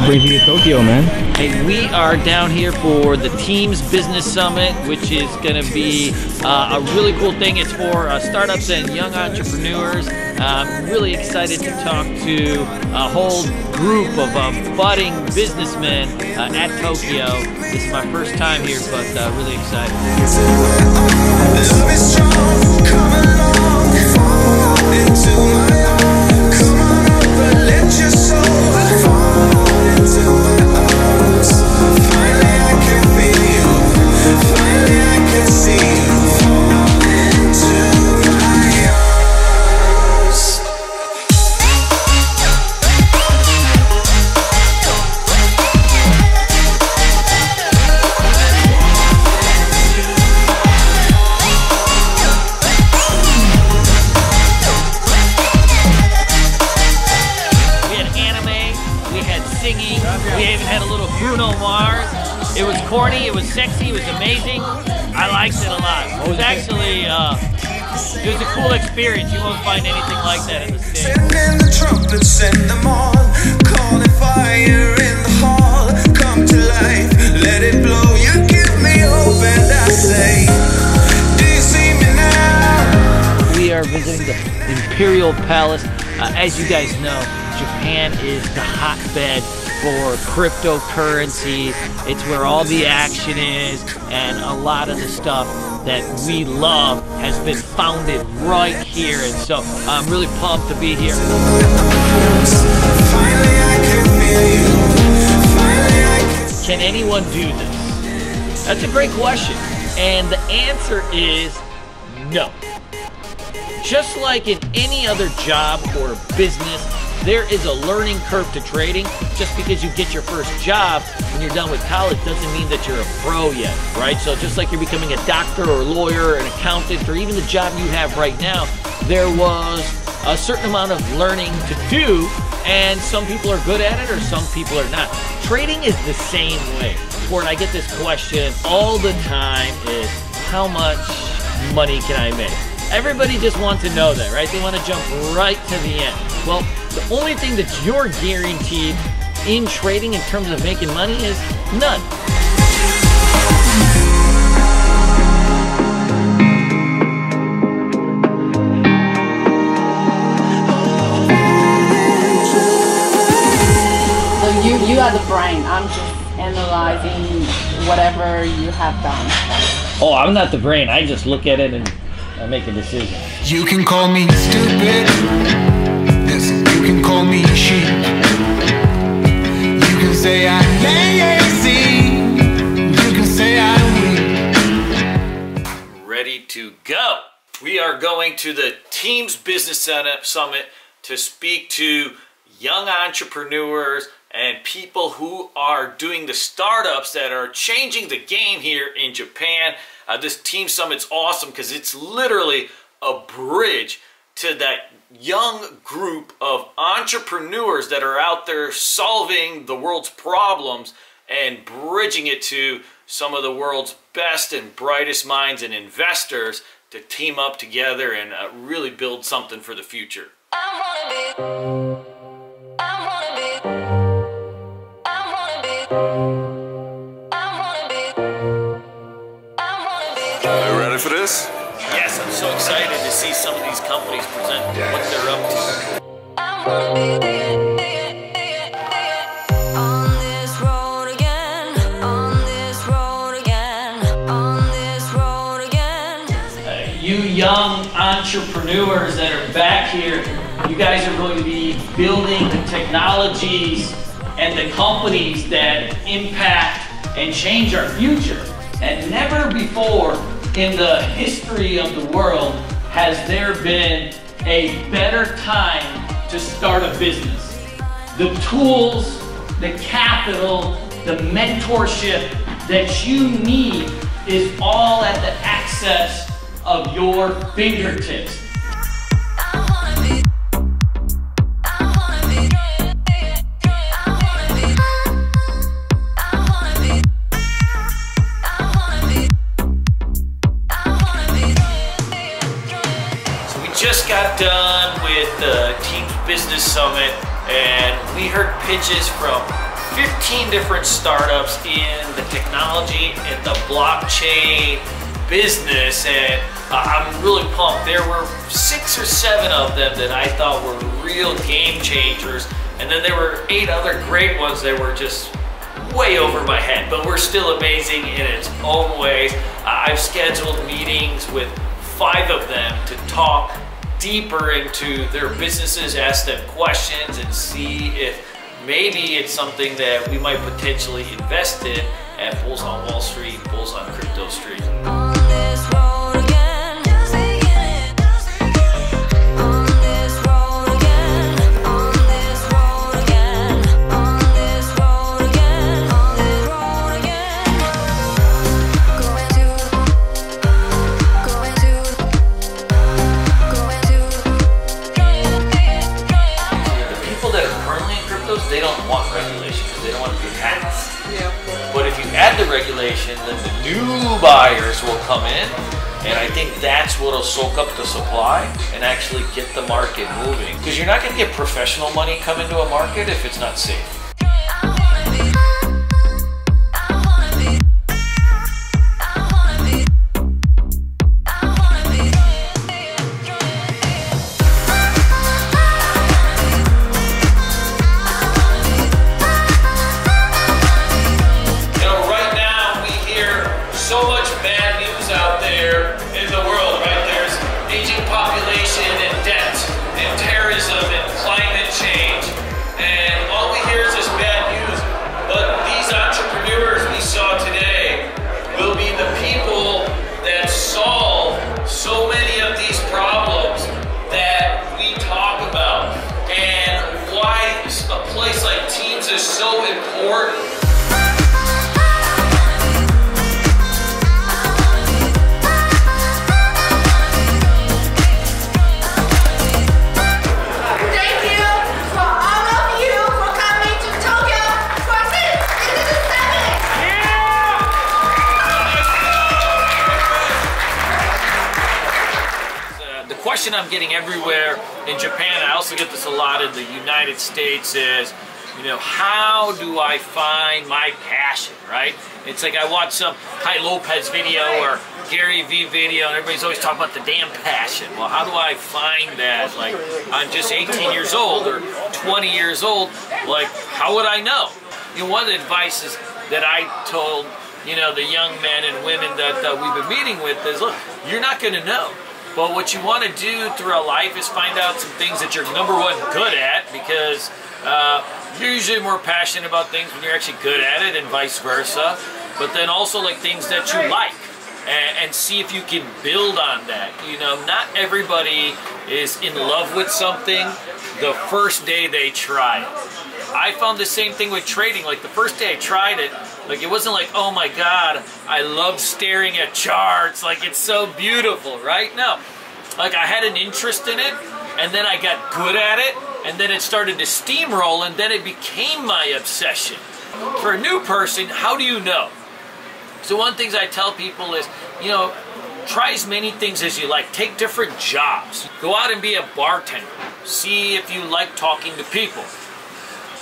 what brings you to Tokyo, man? Hey, we are down here for the Teamz Business Summit, which is going to be a really cool thing. It's for startups and young entrepreneurs. I'm really excited to talk to a whole group of budding businessmen at Tokyo. This is my first time here, but really excited. Love is strong, come along, fall into my arms. Come on over, let your soul fall into my arms. Finally I can feel you, finally I can see you fall into my arms. Singing. We even had a little Bruno Mars. It was corny, it was sexy, it was amazing. I liked it a lot. It was actually, it was a cool experience. You won't find anything like that in the States. Send in the trumpets, send them all. Calling fire in the hall. Come to life, let it blow. You give me hope and I say, do you see me now? We are visiting the Imperial Palace. As you guys know, Japan is the hotbed for cryptocurrency. It's where all the action is, and a lot of the stuff that we love has been founded right here, and so I'm really pumped to be here. Can anyone do this? That's a great question, and the answer is no. Just like in any other job or business, there is a learning curve to trading. Just because you get your first job when you're done with college doesn't mean that you're a pro yet, right? So just like you're becoming a doctor or a lawyer or an accountant or even the job you have right now, there was a certain amount of learning to do, and some people are good at it or some people are not. Trading is the same way. Where I get this question all the time is, how much money can I make? Everybody just wants to know that, right? They want to jump right to the end. Well, the only thing that you're guaranteed in trading in terms of making money is none. So you are the brain. I'm just analyzing whatever you have done. Oh, I'm not the brain. I just look at it and I make a decision. You can call me stupid. Yes, you can call me sheep. You can say I'm lazy. You can say I'm weak. Ready to go. We are going to the Teamz Business Summit to speak to young entrepreneurs and people who are doing the startups that are changing the game here in Japan. This Teamz Summit's awesome because it's literally a bridge to that young group of entrepreneurs that are out there solving the world's problems and bridging it to some of the world's best and brightest minds and investors to team up together and really build something for the future. For this? Yes, I'm so excited to see some of these companies present what they're up to. On this road again, on this road again, on this road again. You young entrepreneurs that are back here, you guys are going to be building the technologies and the companies that impact and change our future. And never before in the history of the world has there been a better time to start a business. The tools, the capital, the mentorship that you need is all at the access of your fingertips. Just got done with the Teamz Business Summit, and we heard pitches from 15 different startups in the technology and the blockchain business, and I'm really pumped. There were 6 or 7 of them that I thought were real game changers, and then there were 8 other great ones that were just way over my head, but were still amazing in its own ways. I've scheduled meetings with 5 of them to talk deeper into their businesses, ask them questions, and see if maybe it's something that we might potentially invest in at Bulls on Wall Street, Bulls on Crypto Street. On this road again, just beginning. On this road again, on this road again, on this road again, on this road again. Going to The people that are currently in cryptos, they don't want regulation because they don't want to be taxed. But if you add the regulation, then the new buyers will come in, and I think that's what will soak up the supply and actually get the market moving. Because you're not going to get professional money come into a market if it's not safe. So much bad news out there in the world, right? There's aging population and debt and terrorism and climate change, and all we hear is this bad news. But these entrepreneurs we saw today will be the people that solve so many of these problems that we talk about, and why a place like Teamz is so important. Question I'm getting everywhere in Japan, I also get this a lot in the United States, is, you know, how do I find my passion, right? It's like I watch some Kai Lopez video or Gary Vee video, and everybody's always talking about the damn passion. Well, how do I find that? Like, I'm just 18 years old or 20 years old, like, how would I know? You know, one of the advices that I told, you know, the young men and women that we've been meeting with is, look, you're not going to know. But what you want to do throughout life is find out some things that you're #1 good at, because you're usually more passionate about things when you're actually good at it, and vice versa. But then also like things that you like, and see if you can build on that. You know, not everybody is in love with something the first day they try it. I found the same thing with trading. Like the first day I tried it, like it wasn't like, oh my God, I love staring at charts, like it's so beautiful, right? No, like I had an interest in it, and then I got good at it, and then it started to steamroll, and then it became my obsession. For a new person, how do you know? So one of the things I tell people is, you know, try as many things as you like. Take different jobs. Go out and be a bartender. See if you like talking to people.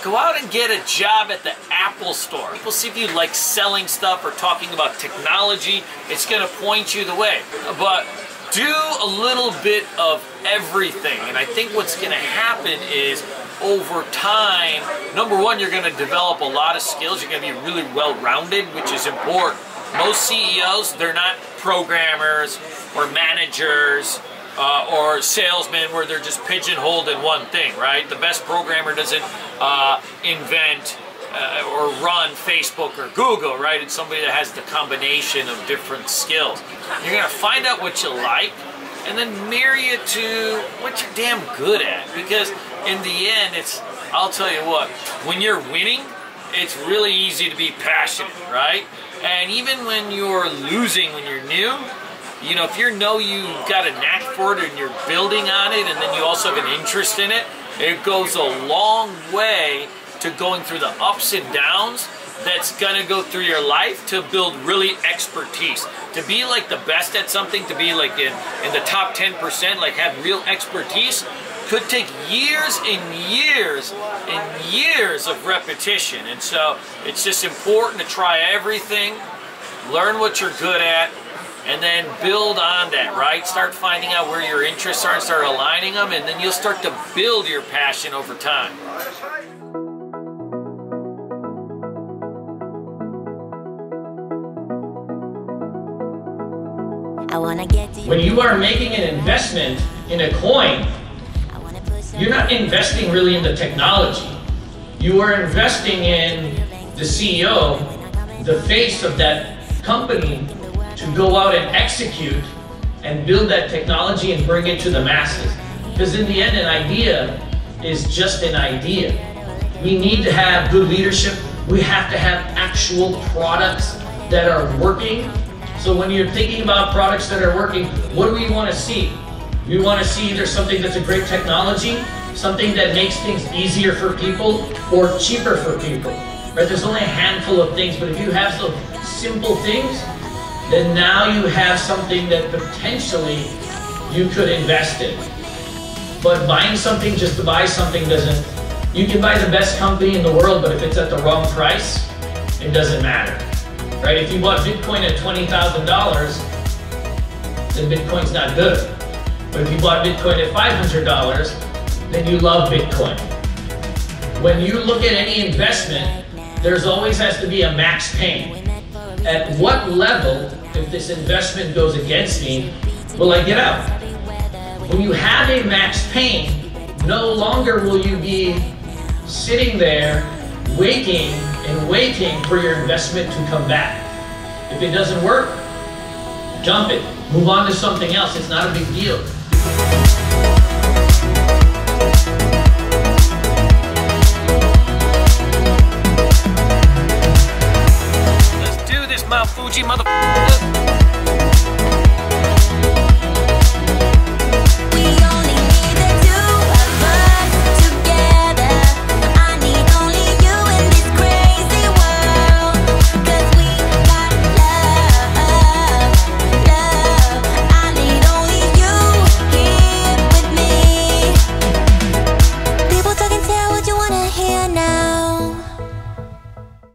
Go out and get a job at the Apple store. People see if you like selling stuff or talking about technology. It's going to point you the way. But do a little bit of everything. And I think what's going to happen is over time, #1, you're going to develop a lot of skills. You're going to be really well-rounded, which is important. Most CEOs, they're not programmers or managers or salesmen where they're just pigeonholed in one thing, right? The best programmer doesn't invent or run Facebook or Google, right? It's somebody that has the combination of different skills. You're gonna find out what you like and then marry it to what you're damn good at, because in the end, I'll tell you what, when you're winning, it's really easy to be passionate, right? And even when you're losing, when you're new, you know, if you know you've got a knack for it and you're building on it, and then you also have an interest in it, it goes a long way to going through the ups and downs that's gonna go through your life to build really expertise. To be like the best at something, to be like in the top 10%, like have real expertise, could take years and years and years of repetition. And so it's just important to try everything, learn what you're good at, and then build on that, right? Start finding out where your interests are and start aligning them, and then you'll start to build your passion over time. When you are making an investment in a coin, you're not investing really in the technology. You are investing in the CEO, the face of that company, to go out and execute and build that technology and bring it to the masses. Because in the end, an idea is just an idea. We need to have good leadership. We have to have actual products that are working. So when you're thinking about products that are working, what do we want to see? We want to see either something that's a great technology, something that makes things easier for people, or cheaper for people. Right? There's only a handful of things, but if you have some simple things, then now you have something that potentially you could invest in. But buying something just to buy something doesn't, you can buy the best company in the world, but if it's at the wrong price, it doesn't matter. Right? If you bought Bitcoin at $20,000, then Bitcoin's not good. But if you bought Bitcoin at $500, then you love Bitcoin. When you look at any investment, there's always has to be a max pain. At what level, if this investment goes against me, will I get out? When you have a max pain, no longer will you be sitting there waiting and waiting for your investment to come back. If it doesn't work, dump it. Move on to something else. It's not a big deal. Let's do this, Mount Fuji, motherfucker.